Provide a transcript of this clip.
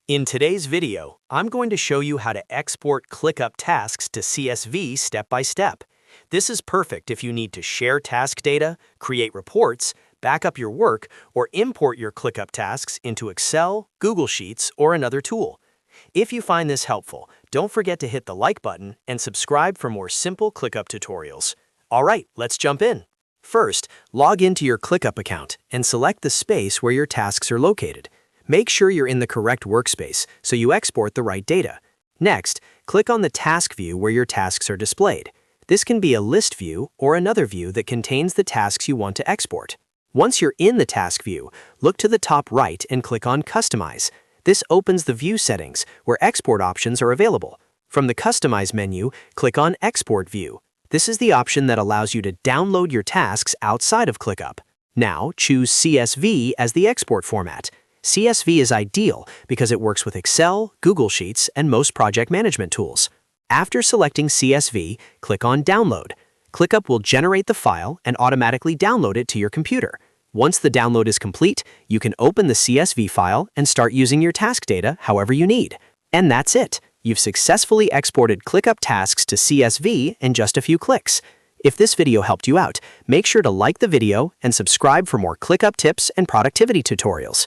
In today's video, I'm going to show you how to export ClickUp tasks to CSV step by step. This is perfect if you need to share task data, create reports, back up your work, or import your ClickUp tasks into Excel, Google Sheets, or another tool. If you find this helpful, don't forget to hit the like button and subscribe for more simple ClickUp tutorials. All right, let's jump in. First, log into your ClickUp account and select the space where your tasks are located. Make sure you're in the correct workspace so you export the right data. Next, click on the task view where your tasks are displayed. This can be a list view or another view that contains the tasks you want to export. Once you're in the task view, look to the top right and click on Customize. This opens the view settings where export options are available. From the Customize menu, click on Export View. This is the option that allows you to download your tasks outside of ClickUp. Now, choose CSV as the export format. CSV is ideal because it works with Excel, Google Sheets, and most project management tools. After selecting CSV, click on Download. ClickUp will generate the file and automatically download it to your computer. Once the download is complete, you can open the CSV file and start using your task data however you need. And that's it. You've successfully exported ClickUp tasks to CSV in just a few clicks. If this video helped you out, make sure to like the video and subscribe for more ClickUp tips and productivity tutorials.